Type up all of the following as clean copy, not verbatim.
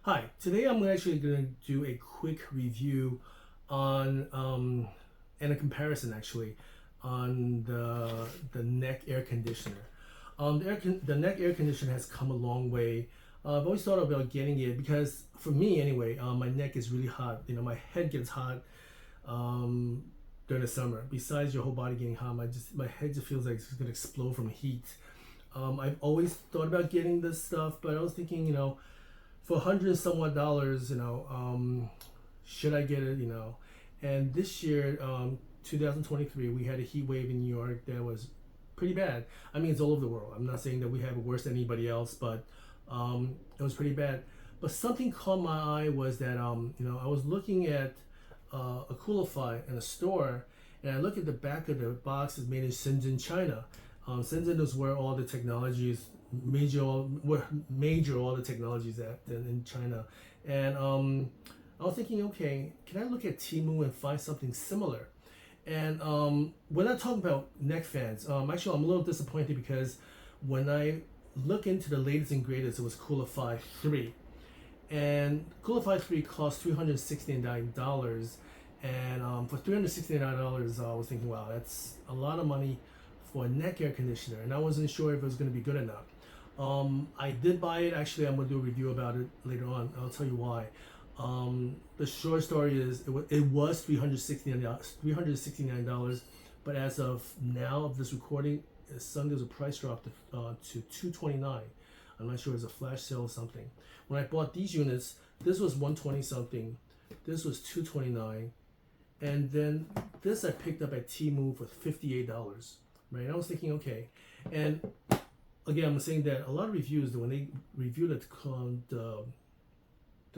Hi, today I'm actually going to do a quick review on and a comparison actually on the neck air conditioner. The neck air conditioner has come a long way. I've always thought about getting it because for me anyway, my neck is really hot. You know, my head gets hot um, during the summer. Besides your whole body getting hot, my head just feels like it's going to explode from heat. I've always thought about getting this stuff, but I was thinking, for hundred and somewhat dollars, should I get it, And this year, 2023, we had a heat wave in New York that was pretty bad. I mean, it's all over the world. I'm not saying that we have it worse than anybody else, but it was pretty bad. But something caught my eye was that, I was looking at a Coolify in a store, and I look at the back of the box. It's made in Shenzhen, China. Shenzhen is where all the technologies major all the technologies at in China, and I was thinking, okay, can I look at Temu and find something similar? And we're not talking about neck fans. Actually, I'm a little disappointed because when I look into the latest and greatest, it was Coolify 3, and Coolify 3 cost $369, and for $369, I was thinking, wow, that's a lot of money for a neck air conditioner, and I wasn't sure if it was going to be good enough. I did buy it. Actually, I'm going to do a review about it later on. I'll tell you why. The short story is it was $369, but as of now of this recording, Sunday's a price drop to $229. I'm not sure it's a flash sale or something. When I bought these units, this was $120 something. This was $229, and then this I picked up at Temu for $58. Right? I was thinking, okay, and again, I'm saying that a lot of reviews, when they review the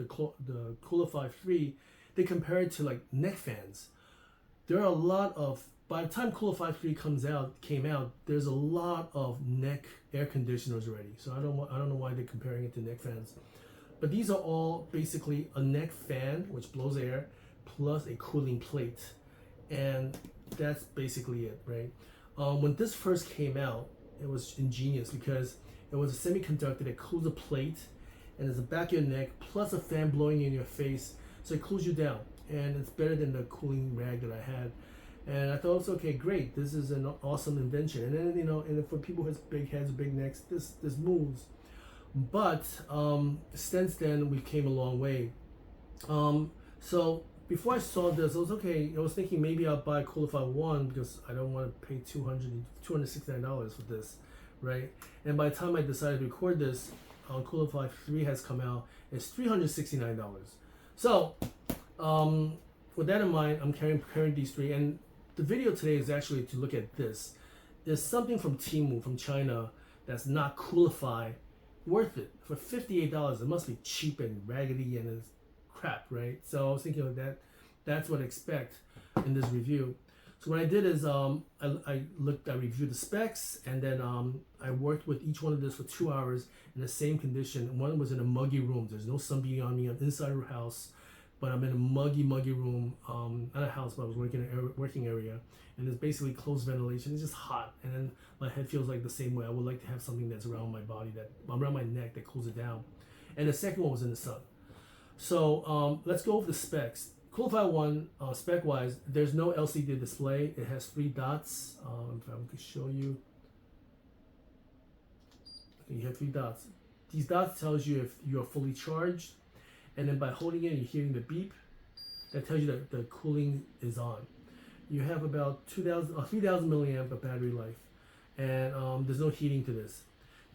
Coolify 3, they compare it to like neck fans. There are a lot of, by the time Coolify 3 came out, there's a lot of neck air conditioners already. So I don't know why they're comparing it to neck fans. But these are all basically a neck fan, which blows air, plus a cooling plate. And that's basically it, right? When this first came out, it was ingenious because it was a semiconductor that cools the plate, and there's the back of your neck plus a fan blowing in your face, so it cools you down, and it's better than the cooling rag that I had. And I thought, it's okay, great, this is an awesome invention. And then and for people who have big heads, big necks, this moves. But since then we came a long way. So before I saw this, I was okay. I was thinking maybe I'll buy Coolify 1 because I don't want to pay $269 for this, right? And by the time I decided to record this, Coolify 3 has come out. It's $369. So with that in mind, I'm comparing these three. And the video today is actually to look at this. There's something from Temu, from China, that's not Coolify worth it. For $58, it must be cheap and raggedy and it's crap, right? So I was thinking of that. That's what I expect in this review. So what I did is I reviewed the specs, and then I worked with each one of this for 2 hours in the same condition. One was in a muggy room. There's no sun beating on me. I'm inside a house, but I'm in a muggy room. Not a house, but I was working in a working area, and it's basically closed ventilation. It's just hot, and then my head feels like the same way. I would like to have something that's around my body, around my neck, that cools it down. And the second one was in the sun. So let's go over the specs. Coolify 1, spec-wise, there's no LCD display. It has 3 dots. If I could show you. Okay, you have 3 dots. These dots tells you if you are fully charged, and then by holding it, you're hearing the beep. That tells you that the cooling is on. You have about 3,000 milliamp of battery life, and there's no heating to this.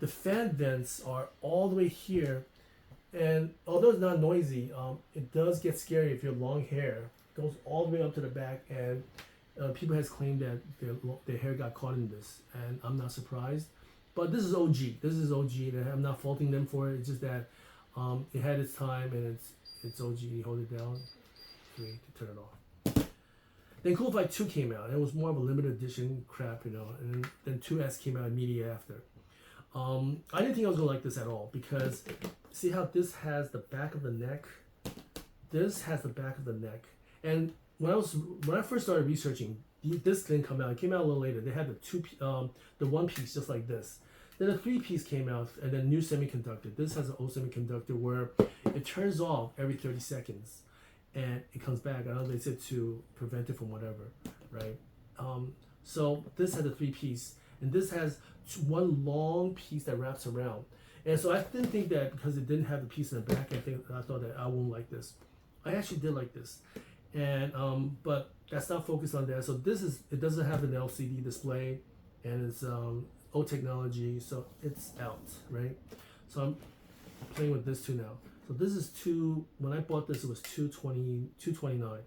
The fan vents are all the way here. And although it's not noisy, it does get scary if you have long hair. It goes all the way up to the back, and people has claimed that their hair got caught in this, and I'm not surprised. But this is OG. This is OG, and I'm not faulting them for it. It's just that it had its time, and it's OG. You hold it down, to turn it off. Then Coolify 2 came out, and it was more of a limited edition crap, and then 2S came out immediately after. I didn't think I was gonna like this at all because see how this has the back of the neck. This has the back of the neck, and when I first started researching, this didn't come out. It came out a little later. They had the one piece just like this. Then a 3-piece came out, and then new semiconductor. This has an old semiconductor where it turns off every 30 seconds, and it comes back. I don't know, they said to prevent it from whatever, right? So this has a 3-piece, and this has one long piece that wraps around. And so I didn't think that because it didn't have the piece in the back, I thought that I won't like this. I actually did like this, and but that's not focused on that. So it doesn't have an LCD display, and it's old technology, so it's out, right? So I'm playing with this too now. So this is when I bought this, it was $229.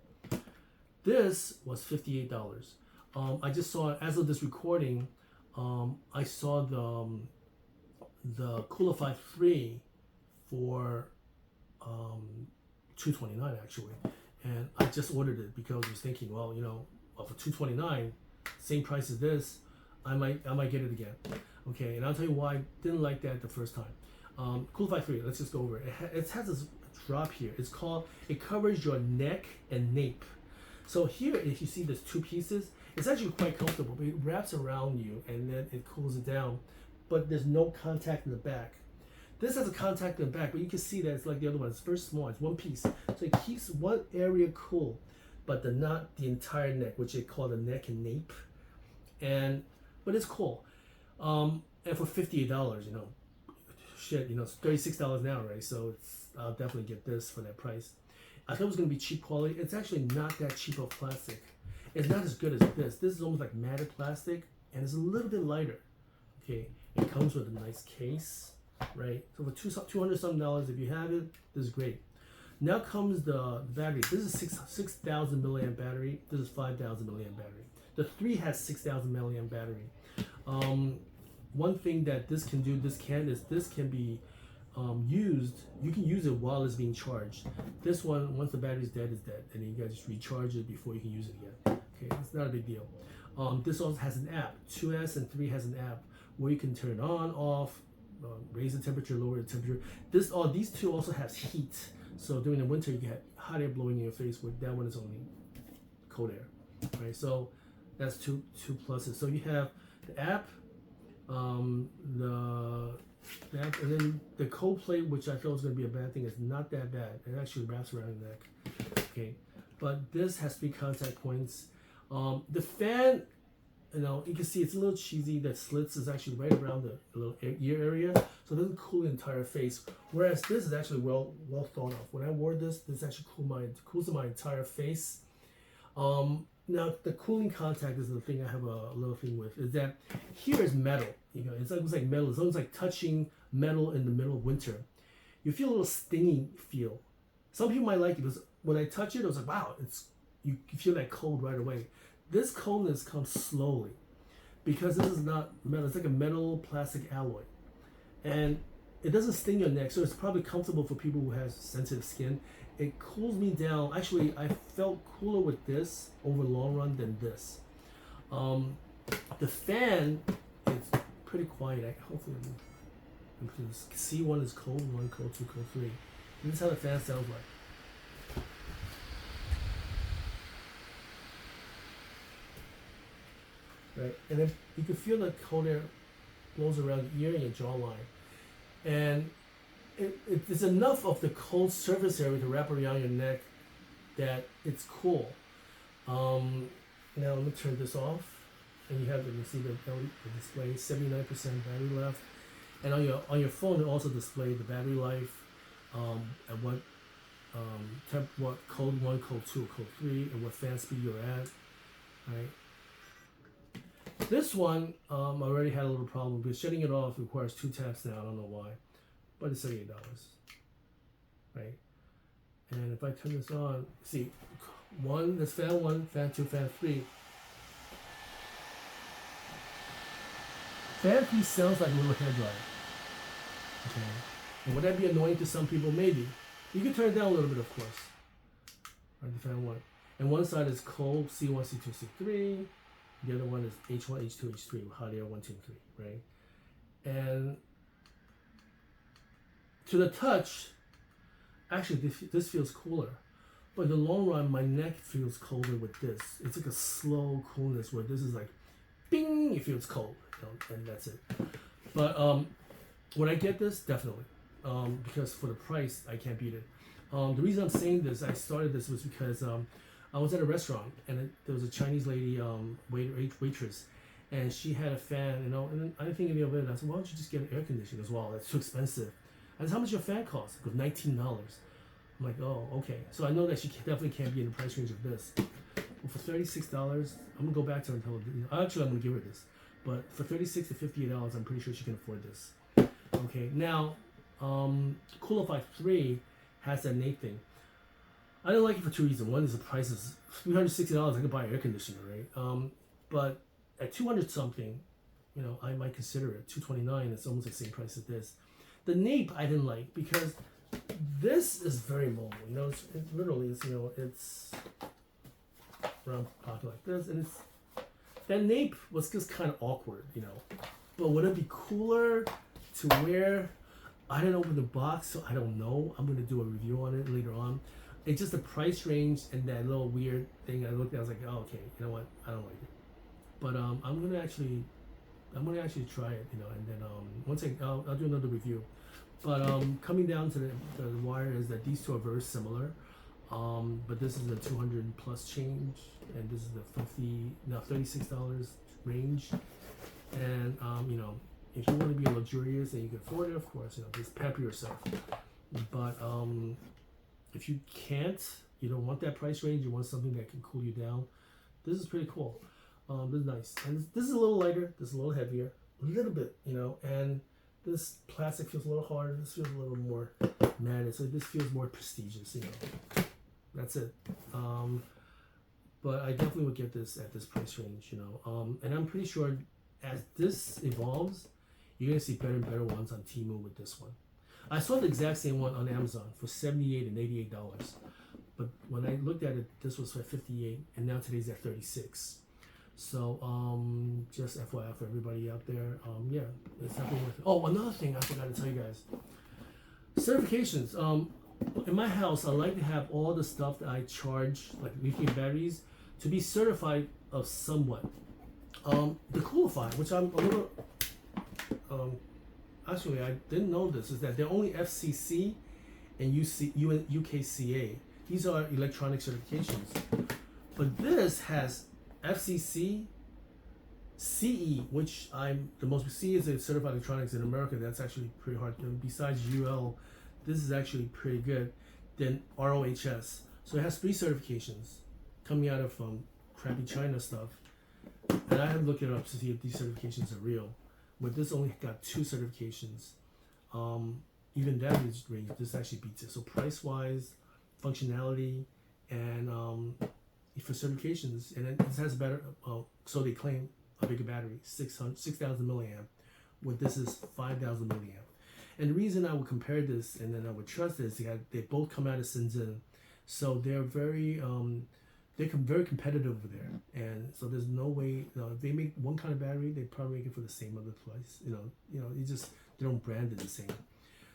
This was $58. I just saw, as of this recording, I saw the Coolify 3 for $229 actually, and I just ordered it because I was thinking, well, for $229, same price as this, I might get it again. Okay, and I'll tell you why I didn't like that the first time. Coolify 3, let's just go over it. It has this drop here. It covers your neck and nape. So here, if you see there's 2 pieces, it's actually quite comfortable. It wraps around you and then it cools it down, but there's no contact in the back. This has a contact in the back, but you can see that it's like the other one. It's very small. It's 1 piece, so it keeps one area cool, but not the entire neck, which they call the neck and nape. But it's cool. And for $58, shit, it's $36 now, right? So I'll definitely get this for that price. I thought it was gonna be cheap quality. It's actually not that cheap of plastic. It's not as good as this. This is almost like matted plastic, and it's a little bit lighter. Okay, it comes with a nice case, right? So for $200 something, if you have it, this is great. Now comes the battery. This is 6,000 milliamp battery. This is 5,000 milliamp battery. The 3 has 6,000 milliamp battery. One thing that this can do, this can be used. You can use it while it's being charged. This one, once the battery's dead, is dead, and then you guys just recharge it before you can use it again. Okay, it's not a big deal. This also has an app. 2S and 3 has an app where you can turn it on, off, raise the temperature, lower the temperature. These 2 also has heat. So during the winter, you get hot air blowing in your face. With that one, is only cold air. Right. So that's two pluses. So you have the app, and then the cold plate, which I thought was going to be a bad thing, is not that bad. It actually wraps around your neck. Okay, but this has 3 contact points. The fan, you can see it's a little cheesy. That slits is actually right around the little ear area, so it doesn't cool the entire face. Whereas this is actually well thought of. When I wore this actually cools my entire face. Now the cooling contact is the thing I have a little thing with. Is that here is metal. It's almost like metal. It's almost like touching metal in the middle of winter. You feel a little stinging feel. Some people might like it because when I touch it, I was like, wow, you feel that cold right away. This coldness comes slowly because this is not metal. It's like a metal plastic alloy, and it doesn't sting your neck, so it's probably comfortable for people who have sensitive skin. It cools me down. Actually, I felt cooler with this over long run than this. The fan is pretty quiet. Hopefully, C1 is cold 1, cold 2, cold 3. This is how the fan sounds like. Right, and then you can feel the cold air blows around your ear and your jawline, and it's enough of the cold surface area to wrap around your neck that it's cool. Now let me turn this off, and you see the display, 79% battery left, and on your phone it also display the battery life, at what code 1, code 2, code 3, and what fan speed you're at, right? This one, I already had a little problem because shutting it off requires 2 taps now. I don't know why, but it's $78, right? And if I turn this on, see, that's fan 1, fan 2, fan 3. Fan 3 sounds like a little hairdryer. Okay, and would that be annoying to some people? Maybe. You can turn it down a little bit, of course. Right, the fan 1, and one side is cold, C1, C2, C3. The other one is H1, H2, H3, hot air 1, 2, 3, right? And to the touch, actually this feels cooler. But in the long run, my neck feels colder with this. It's like a slow coolness where this is like, bing, it feels cold, and that's it. But when I get this, definitely, because for the price, I can't beat it. The reason I'm saying this, I started this was because I was at a restaurant and there was a Chinese lady, waitress, and she had a fan, you know, and then I didn't think any of it. I said, why don't you just get an air conditioner as well? That's too expensive. I said, how much your fan cost? It goes $19. I'm like, oh, okay. So I know that she definitely can't be in the price range of this. But for $36, I'm gonna go back to her and tell her. Actually, I'm gonna give her this. But for $36 to $58, I'm pretty sure she can afford this. Okay, now, Coolify 3 has that Nate thing. I don't like it for two reasons. One is the price is $360. I could buy an air conditioner, right? But at 200 something, you know, I might consider it. $229. It's almost the same price as this. The nape I didn't like because this is very mobile. You know, it's literally, it's, you know, it's around pocket like this, and it's that nape was just kind of awkward, you know. But would it be cooler to wear? I didn't open the box, so I don't know. I'm gonna do a review on it later on. It's just the price range and that little weird thing I looked at. I was like, oh, okay, you know what? I don't like it. But I'm gonna actually try it, you know, and then once I'll do another review. But coming down to the wire is that these two are very similar. But this is the 200 plus change, and this is the $36 range. And you know, if you want to be luxurious and you can afford it, of course, you know, just pamper yourself. But if you can't, you don't want that price range, you want something that can cool you down, this is pretty cool. This is nice, and this is a little lighter, this is a little heavier, a little bit, you know, and this plastic feels a little harder, this feels a little more matted, so this feels more prestigious, you know. That's it. But I definitely would get this at this price range, you know. And I'm pretty sure as this evolves, you're gonna see better and better ones on Temu with this one. I saw the exact same one on Amazon for $78 and $88. But when I looked at it, this was for $58, and now today's at $36. So just FYI for everybody out there, yeah, it's definitely worth it. Oh, another thing I forgot to tell you guys. Certifications. In my house, I like to have all the stuff that I charge, like lithium batteries, to be certified of somewhat. The Coolify, which I'm a little, actually I didn't know this, is that they're only FCC and UKCA. These are electronic certifications. But this has FCC, CE, which I'm the most. CE is a certified electronics in America. That's actually pretty hard. Besides UL, this is actually pretty good. Then ROHS. So it has 3 certifications coming out of crappy China stuff. And I had to look it up to see if these certifications are real. But this only got 2 certifications. Even that is range. This actually beats it. So price wise, functionality, and for certifications, and it has better. So they claim a bigger battery, 6,000 milliamp. With this is 5,000 milliamp. And the reason I would compare this and then I would trust this is that they both come out of Shenzhen, so they're very very competitive over there. And so there's no way, you know, if they make one kind of battery, they probably make it for the same other price. You know, they don't brand it the same.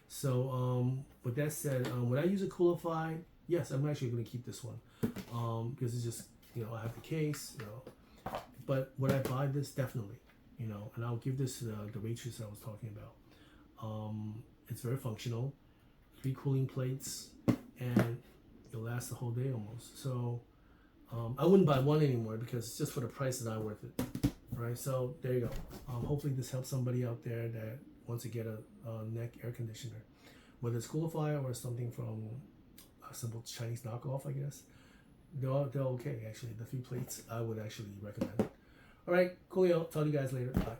So with that said, when I use a Coolify, yes, I'm actually going to keep this one because it's just, you know, I have the case, you know. But would I buy this? Definitely, you know, and I'll give this to the waitress I was talking about. It's very functional, 3 cooling plates, and it'll last the whole day almost. So I wouldn't buy one anymore because just for the price is not worth it. Right? So there you go. Hopefully this helps somebody out there that wants to get a neck air conditioner, whether it's Coolify or something from a simple Chinese knockoff, I guess. They're okay actually. The 3 plates I would actually recommend. All right, coolio. Talk to you guys later. Bye.